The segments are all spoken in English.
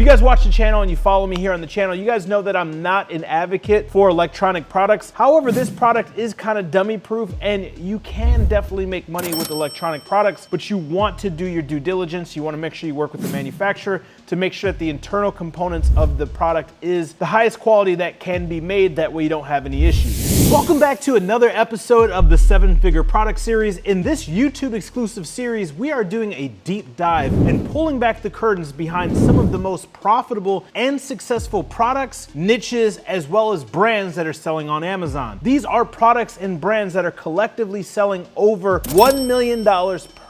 you guys watch the channel and you follow me here on the channel, you guys know that I'm not an advocate for electronic products. However, this product is kind of dummy proof and you can definitely make money with electronic products, but you want to do your due diligence. You want to make sure you work with the manufacturer to make sure that the internal components of the product is the highest quality that can be made. That way you don't have any issues. Welcome back to another episode of the 7-Figure Product Series. In this YouTube exclusive series, we are doing a deep dive and pulling back the curtains behind some of the most profitable and successful products, niches, as well as brands that are selling on Amazon. These are products and brands that are collectively selling over $1 million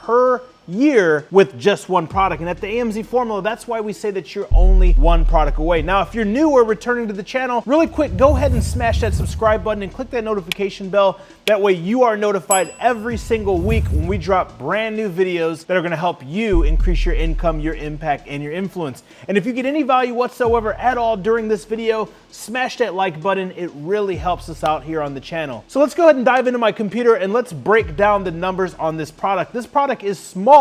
per year with just one product. And at the AMZ formula, that's why we say that you're only one product away. Now, if you're new or returning to the channel, really quick, go ahead and smash that subscribe button and click that notification bell. That way you are notified every single week when we drop brand new videos that are gonna help you increase your income, your impact, and your influence. And if you get any value whatsoever at all during this video, smash that like button. It really helps us out here on the channel. So let's go ahead and dive into my computer and let's break down the numbers on this product. This product is small.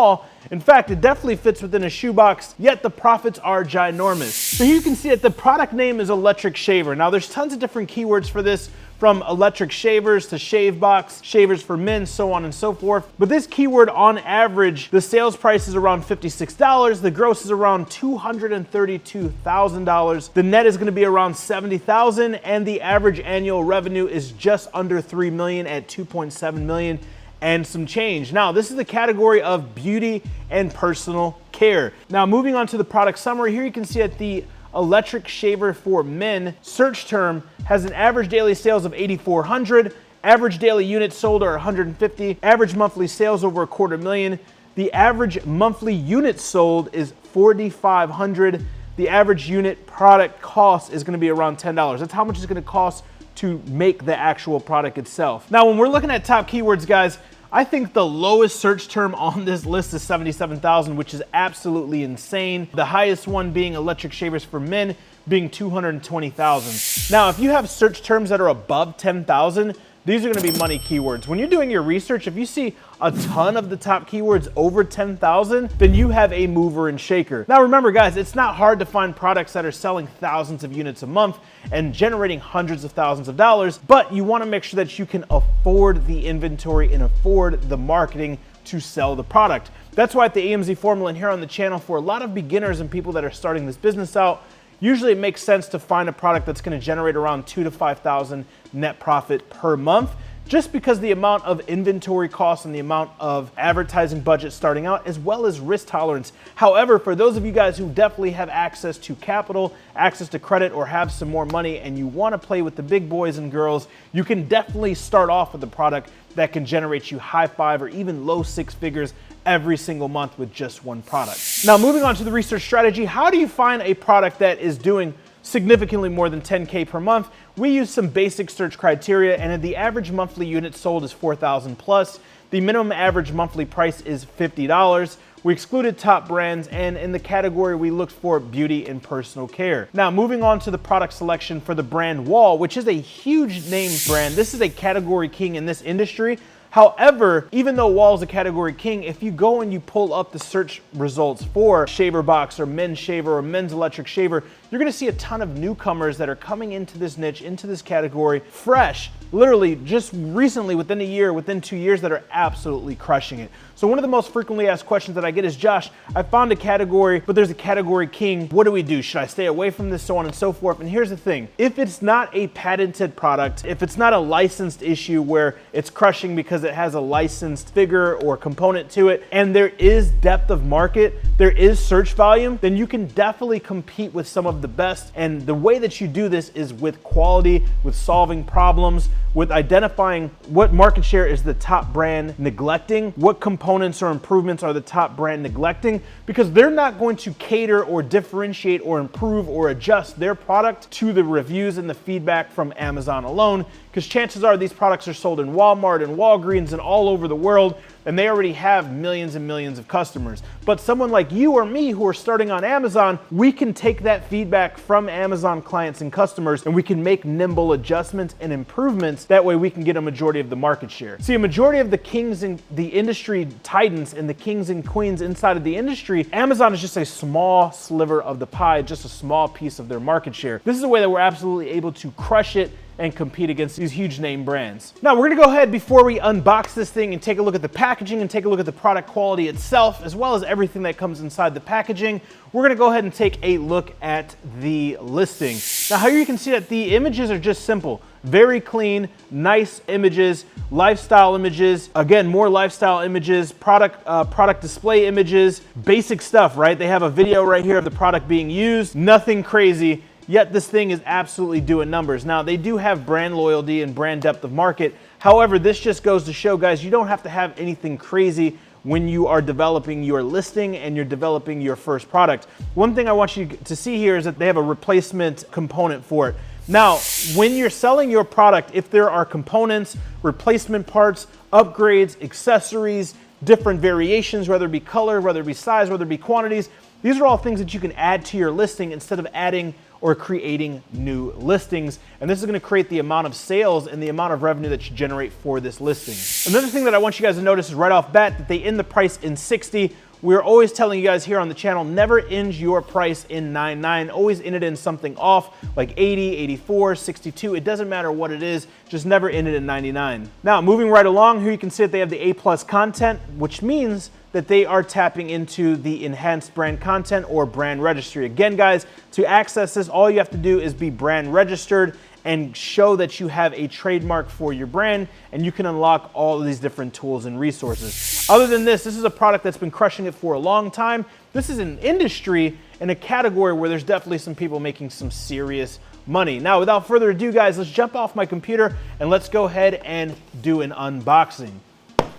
In fact, it definitely fits within a shoebox, yet the profits are ginormous. So here you can see that the product name is electric shaver. Now there's tons of different keywords for this, from electric shavers to shave box, shavers for men, so on and so forth. But this keyword, on average, the sales price is around $56. The gross is around $232,000. The net is gonna be around $70,000, and the average annual revenue is just under $3 million at $2.7 million. And some change. Now, this is the category of beauty and personal care. Now, moving on to the product summary, here you can see that the electric shaver for men search term has an average daily sales of 8,400, average daily units sold are 150, average monthly sales over $250,000. The average monthly units sold is 4,500. The average unit product cost is gonna be around $10. That's how much it's gonna cost to make the actual product itself. Now, when we're looking at top keywords, guys, I think the lowest search term on this list is 77,000, which is absolutely insane. The highest one being electric shavers for men, being 220,000. Now, if you have search terms that are above 10,000, these are gonna be money keywords. When you're doing your research, if you see a ton of the top keywords over 10,000, then you have a mover and shaker. Now remember, guys, it's not hard to find products that are selling thousands of units a month and generating hundreds of thousands of dollars, but you wanna make sure that you can afford the inventory and afford the marketing to sell the product. That's why at the AMZ formula and here on the channel, for a lot of beginners and people that are starting this business out, usually it makes sense to find a product that's gonna generate around $2,000 to $5,000 net profit per month, just because the amount of inventory costs and the amount of advertising budget starting out, as well as risk tolerance. However, for those of you guys who definitely have access to capital, access to credit, or have some more money and you wanna play with the big boys and girls, you can definitely start off with a product that can generate you high 5 or even low 6 figures every single month with just one product. Now, moving on to the research strategy, how do you find a product that is doing significantly more than 10K per month? We use some basic search criteria, and the average monthly unit sold is 4,000 plus. The minimum average monthly price is $50. We excluded top brands, and in the category we looked for beauty and personal care. Now, moving on to the product selection for the brand Wall, which is a huge name brand. This is a category king in this industry. However, even though Wall is a category king, if you go and you pull up the search results for shaver box or men's shaver or men's electric shaver, you're gonna see a ton of newcomers that are coming into this niche, into this category, fresh, literally just recently, within a year, within 2 years, that are absolutely crushing it. So one of the most frequently asked questions that I get is, Josh, I found a category, but there's a category king. What do we do? Should I stay away from this, so on and so forth? And here's the thing. If it's not a patented product, if it's not a licensed issue where it's crushing because it has a licensed figure or component to it, and there is depth of market, there is search volume, then you can definitely compete with some of the best. And the way that you do this is with quality, with solving problems, with identifying what market share is the top brand neglecting, what components or improvements are the top brand neglecting, because they're not going to cater or differentiate or improve or adjust their product to the reviews and the feedback from Amazon alone, because chances are these products are sold in Walmart and Walgreens and all over the world. and they already have millions and millions of customers. But someone like you or me who are starting on Amazon, we can take that feedback from Amazon clients and customers, and we can make nimble adjustments and improvements. That way we can get a majority of the market share. See, a majority of the kings in the industry, titans and the kings and queens inside of the industry, Amazon is just a small sliver of the pie, just a small piece of their market share. This is a way that we're absolutely able to crush it and compete against these huge name brands. Now we're gonna go ahead before we unbox this thing and take a look at the packaging and take a look at the product quality itself, as well as everything that comes inside the packaging. We're gonna go ahead and take a look at the listing. Now here you can see that the images are just simple. Very clean, nice images, lifestyle images. Again, more lifestyle images, product display images, basic stuff, right? They have a video right here of the product being used, nothing crazy. Yet this thing is absolutely doing numbers. Now, they do have brand loyalty and brand depth of market. However, this just goes to show, guys, you don't have to have anything crazy when you are developing your listing and you're developing your first product. One thing I want you to see here is that they have a replacement component for it. Now, when you're selling your product, if there are components, replacement parts, upgrades, accessories, different variations, whether it be color, whether it be size, whether it be quantities, these are all things that you can add to your listing instead of adding or creating new listings. And this is gonna create the amount of sales and the amount of revenue that you generate for this listing. Another thing that I want you guys to notice is right off bat that they end the price in 60. We're always telling you guys here on the channel, never end your price in 99, always end it in something off, like 80, 84, 62, it doesn't matter what it is, just never end it in 99. Now, moving right along, here you can see that they have the A+ content, which means that they are tapping into the enhanced brand content or brand registry. Again, guys, to access this, all you have to do is be brand registered and show that you have a trademark for your brand, and you can unlock all of these different tools and resources. Other than this is a product that's been crushing it for a long time. This is an industry and a category where there's definitely some people making some serious money. Now, without further ado, guys, let's jump off my computer and let's go ahead and do an unboxing.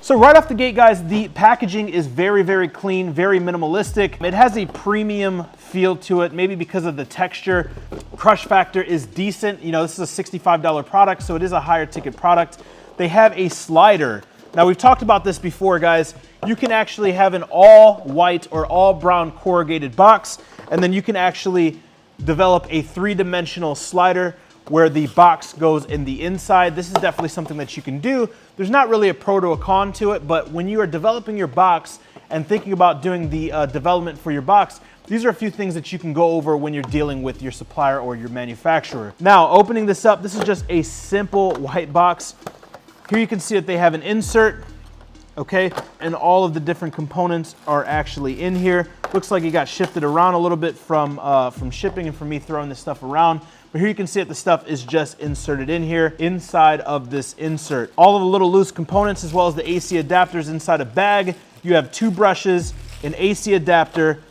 So right off the gate, guys, the packaging is very, very clean, very minimalistic. It has a premium feel to it, maybe because of the texture. Crush factor is decent. You know, this is a $65 product, so it is a higher ticket product. They have a slider. Now, we've talked about this before, guys. You can actually have an all white or all brown corrugated box, and then you can actually develop a three-dimensional slider where the box goes in the inside. This is definitely something that you can do. There's not really a pro to a con to it, but when you are developing your box and thinking about doing the development for your box, these are a few things that you can go over when you're dealing with your supplier or your manufacturer. Now, opening this up, this is just a simple white box. Here you can see that they have an insert, okay? And all of the different components are actually in here. Looks like it got shifted around a little bit from shipping and from me throwing this stuff around. But here you can see that the stuff is just inserted in here inside of this insert. All of the little loose components as well as the AC adapters inside a bag. You have two brushes, an AC adapter.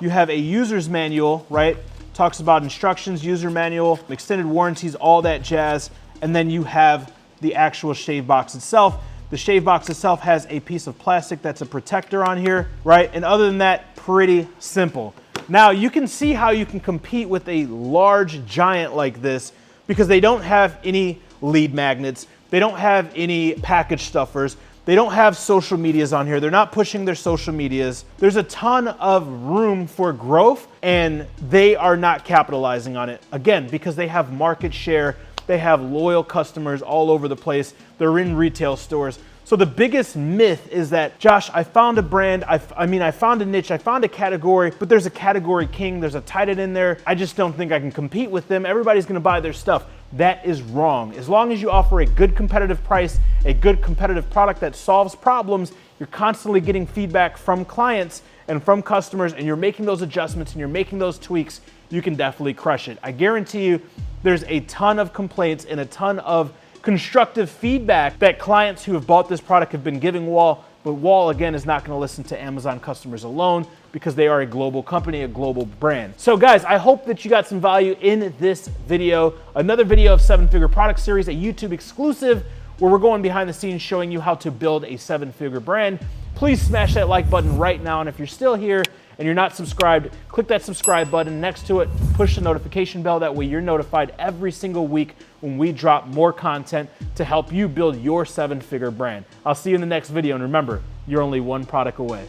You have a user's manual, right? Talks about instructions, user manual, extended warranties, all that jazz. And then you have the actual shave box itself. The shave box itself has a piece of plastic that's a protector on here, right? And other than that, pretty simple. Now, you can see how you can compete with a large giant like this because they don't have any lead magnets. They don't have any package stuffers. They don't have social medias on here. They're not pushing their social medias. There's a ton of room for growth, and they are not capitalizing on it. Again, because they have market share. They have loyal customers all over the place. They're in retail stores. So the biggest myth is that, Josh, I found a brand, I found a niche, I found a category, but there's a category king, there's a titan in there. I just don't think I can compete with them. Everybody's gonna buy their stuff. That is wrong. As long as you offer a good competitive price, a good competitive product that solves problems, you're constantly getting feedback from clients and from customers, and you're making those adjustments and you're making those tweaks, you can definitely crush it. I guarantee you there's a ton of complaints and a ton of constructive feedback that clients who have bought this product have been giving Wall, but Wall, again, is not going to listen to Amazon customers alone because they are a global company, a global brand. So guys, I hope that you got some value in this video. Another video of 7-Figure Product Series, a YouTube exclusive where we're going behind the scenes showing you how to build a 7-figure brand. Please smash that like button right now, and if you're still here and you're not subscribed, click that subscribe button next to it, push the notification bell. That way you're notified every single week when we drop more content to help you build your 7-figure brand. I'll see you in the next video, and remember, you're only one product away.